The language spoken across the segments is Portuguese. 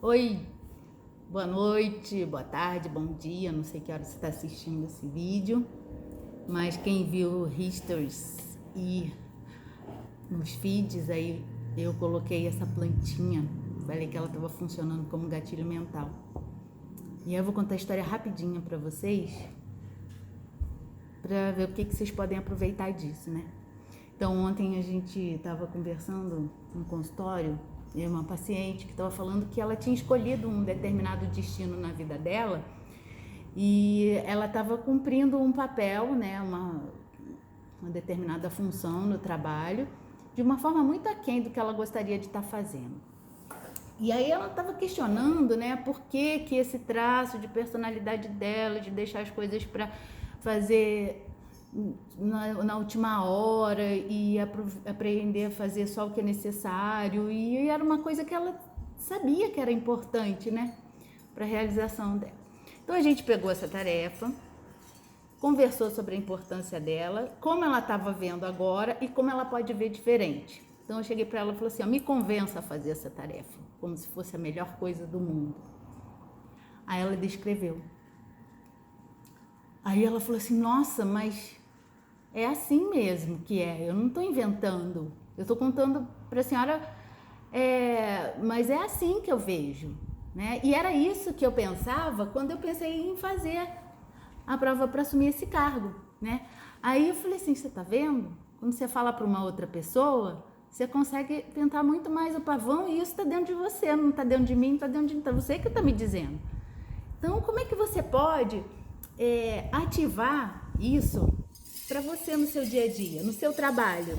Oi, boa noite, boa tarde, bom dia, não sei que hora você está assistindo esse vídeo, mas quem viu Histories e nos feeds aí eu coloquei essa plantinha, falei que ela estava funcionando como gatilho mental. E aí eu vou contar a história rapidinha para vocês, para ver o que vocês podem aproveitar disso, né? Então ontem a gente estava conversando no consultório e uma paciente que estava falando que ela tinha escolhido um determinado destino na vida dela e ela estava cumprindo um papel, né, uma determinada função no trabalho, de uma forma muito aquém do que ela gostaria de estar fazendo. E aí ela estava questionando, né, por que esse traço de personalidade dela, de deixar as coisas para fazer na última hora e aprender a fazer só o que é necessário, e era uma coisa que ela sabia que era importante, né, para a realização dela. Então a gente pegou essa tarefa, conversou sobre a importância dela, como ela estava vendo agora e como ela pode ver diferente. Então eu cheguei para ela e falei assim, me convença a fazer essa tarefa, como se fosse a melhor coisa do mundo. Aí ela descreveu. Aí ela falou assim, nossa, mas é assim mesmo que é, eu não estou inventando, eu estou contando para a senhora, mas é assim que eu vejo, né? E era isso que eu pensava quando eu pensei em fazer a prova para assumir esse cargo, né? Aí eu falei assim, você tá vendo? Quando você fala para uma outra pessoa, você consegue tentar muito mais o pavão e isso está dentro de você, não está dentro de mim, não está dentro de você que está me dizendo. Então, como é que você pode ativar isso para você no seu dia a dia, no seu trabalho,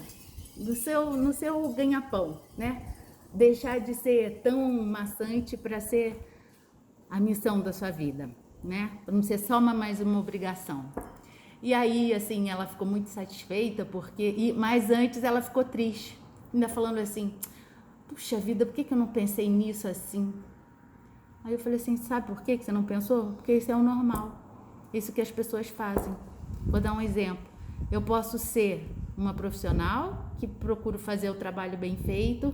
no seu ganha-pão, né? Deixar de ser tão maçante para ser a missão da sua vida, né? Para não ser só mais uma obrigação. E aí, assim, ela ficou muito satisfeita mas antes ela ficou triste, ainda falando assim, puxa vida, por que eu não pensei nisso assim? Aí eu falei assim, sabe por que você não pensou? Porque isso é o normal, isso que as pessoas fazem. Vou dar um exemplo. Eu posso ser uma profissional que procuro fazer o trabalho bem feito,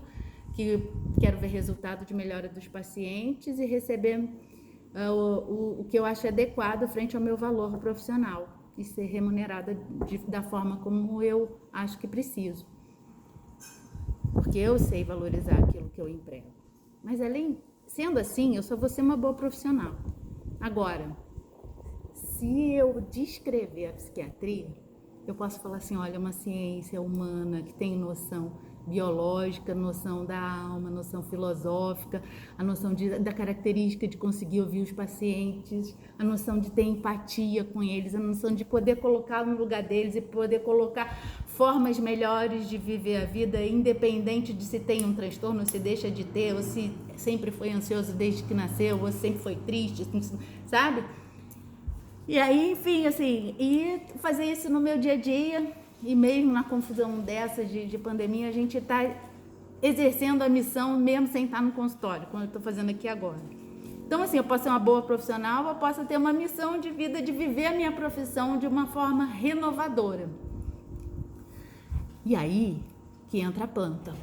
que quero ver resultado de melhora dos pacientes e receber o que eu acho adequado frente ao meu valor profissional e ser remunerada da forma como eu acho que preciso. Porque eu sei valorizar aquilo que eu emprego. Mas sendo assim, eu só vou ser uma boa profissional. Agora, se eu descrever a psiquiatria, eu posso falar assim, olha, é uma ciência humana que tem noção biológica, noção da alma, noção filosófica, a noção da característica de conseguir ouvir os pacientes, a noção de ter empatia com eles, a noção de poder colocar no lugar deles e poder colocar formas melhores de viver a vida, independente de se tem um transtorno, ou se deixa de ter, ou se sempre foi ansioso desde que nasceu, ou sempre foi triste, sabe? E aí, enfim, assim, e fazer isso no meu dia a dia, e mesmo na confusão dessa de pandemia, a gente está exercendo a missão mesmo sem estar no consultório, como eu estou fazendo aqui agora. Então, assim, eu posso ser uma boa profissional, eu posso ter uma missão de vida, de viver a minha profissão de uma forma renovadora. E aí que entra a planta.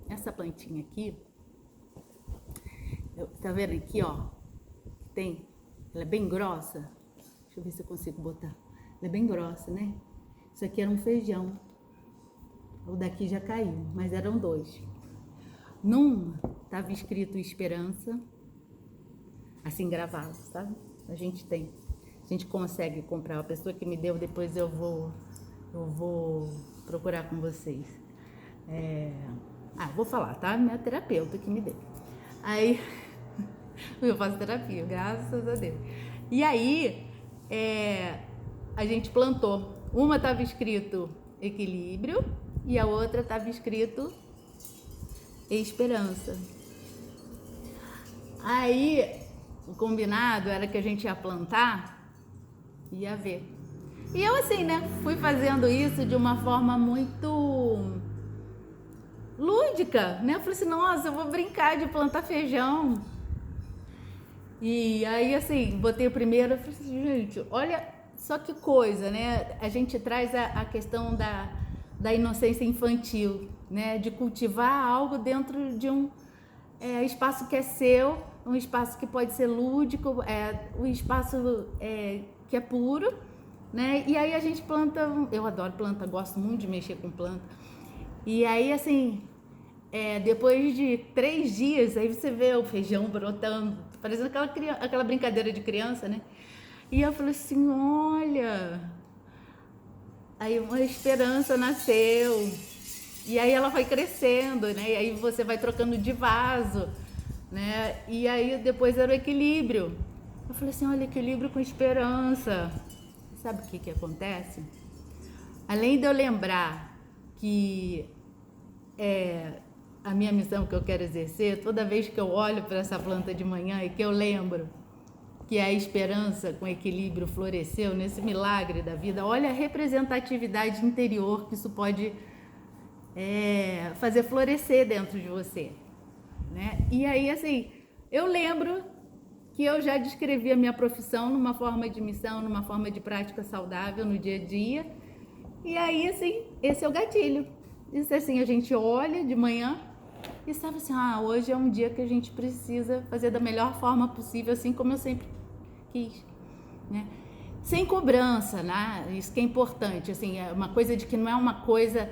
Essa plantinha aqui, tá vendo aqui, ó? Ela é bem grossa. Deixa eu ver se eu consigo botar. Ela é bem grossa, né? Isso aqui era um feijão. O daqui já caiu, mas eram dois. Numa estava escrito esperança, assim gravado, sabe? A gente consegue comprar. A pessoa que me deu, depois eu vou procurar com vocês. Vou falar, tá? Minha terapeuta que me deu. Aí, eu faço terapia, graças a Deus. E aí, a gente plantou. Uma estava escrito equilíbrio e a outra estava escrito esperança. Aí, o combinado era que a gente ia plantar e ia ver. E eu assim, né, fui fazendo isso de uma forma muito lúdica, né? Eu falei assim, nossa, eu vou brincar de plantar feijão. E aí, assim, botei o primeiro, eu falei assim, gente, olha só que coisa, né? A gente traz a questão da inocência infantil, né? De cultivar algo dentro de espaço que é seu, um espaço que pode ser lúdico, um espaço que é puro, né? E aí a gente planta, eu adoro planta, gosto muito de mexer com planta. E aí, assim, depois de 3 dias, aí você vê o feijão brotando, parecendo aquela brincadeira de criança, né? E eu falei assim, olha, aí uma esperança nasceu. E aí ela vai crescendo, né? E aí você vai trocando de vaso, né? E aí depois era o equilíbrio. Eu falei assim, olha, equilíbrio com esperança. Sabe o que acontece? Além de eu lembrar que a minha missão que eu quero exercer, toda vez que eu olho para essa planta de manhã e que eu lembro que a esperança com equilíbrio floresceu nesse milagre da vida, olha a representatividade interior que isso pode fazer florescer dentro de você, né? E aí, assim, eu lembro que eu já descrevi a minha profissão numa forma de missão, numa forma de prática saudável no dia a dia. E aí, assim, esse é o gatilho. Isso assim, a gente olha de manhã e sabe assim, hoje é um dia que a gente precisa fazer da melhor forma possível, assim como eu sempre quis, né? Sem cobrança, né? Isso que é importante, assim, é uma coisa de que não é uma coisa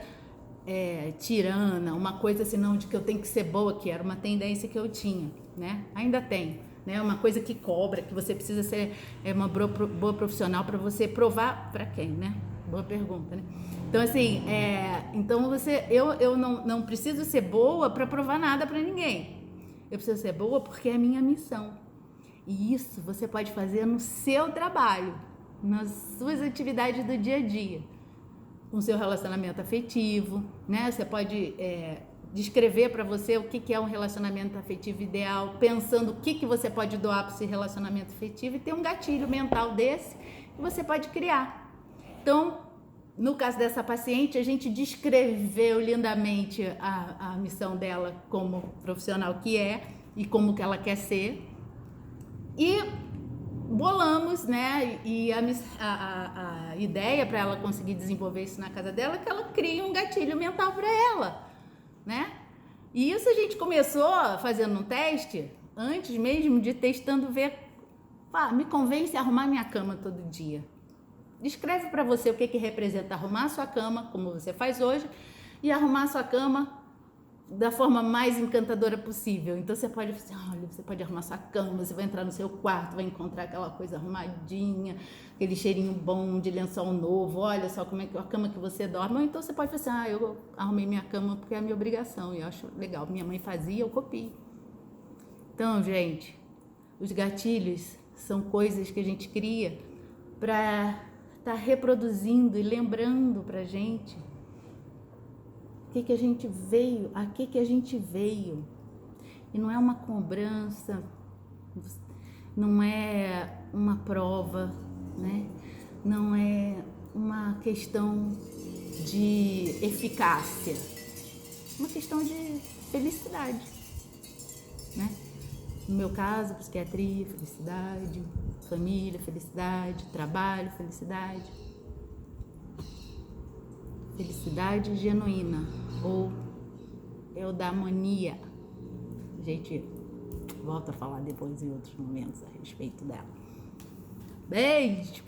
tirana, uma coisa assim, não, de que eu tenho que ser boa, que era uma tendência que eu tinha, né? Ainda tem, né? Uma coisa que cobra, que você precisa ser uma boa profissional para você provar para quem, né? Boa pergunta, né? Então, assim, então eu não preciso ser boa para provar nada para ninguém. Eu preciso ser boa porque é a minha missão. E isso você pode fazer no seu trabalho, nas suas atividades do dia a dia, com o seu relacionamento afetivo, né? Você pode descrever para você o que é um relacionamento afetivo ideal, pensando o que você pode doar para esse relacionamento afetivo e ter um gatilho mental desse que você pode criar. Então, no caso dessa paciente, a gente descreveu lindamente a missão dela como profissional que é e como que ela quer ser. E bolamos, né? E a ideia para ela conseguir desenvolver isso na casa dela é que ela crie um gatilho mental para ela, né? E isso a gente começou fazendo um teste, antes mesmo de testando ver, me convence a arrumar minha cama todo dia. Descreve para você o que representa arrumar a sua cama, como você faz hoje, e arrumar a sua cama da forma mais encantadora possível. Então você pode olha, você pode arrumar sua cama, você vai entrar no seu quarto, vai encontrar aquela coisa arrumadinha, aquele cheirinho bom de lençol novo, olha só como é que a cama que você dorme. Ou então você pode fazer assim, eu arrumei minha cama porque é a minha obrigação, e eu acho legal, minha mãe fazia, eu copio. Então, gente, os gatilhos são coisas que a gente cria para estar reproduzindo e lembrando pra gente que a gente veio, a que a gente veio. E não é uma cobrança, não é uma prova, né? Não é uma questão de eficácia, uma questão de felicidade, né? No meu caso, psiquiatria, felicidade, família, felicidade, trabalho, felicidade. Felicidade genuína ou eudaimonia. A gente volta a falar depois em outros momentos a respeito dela. Beijo!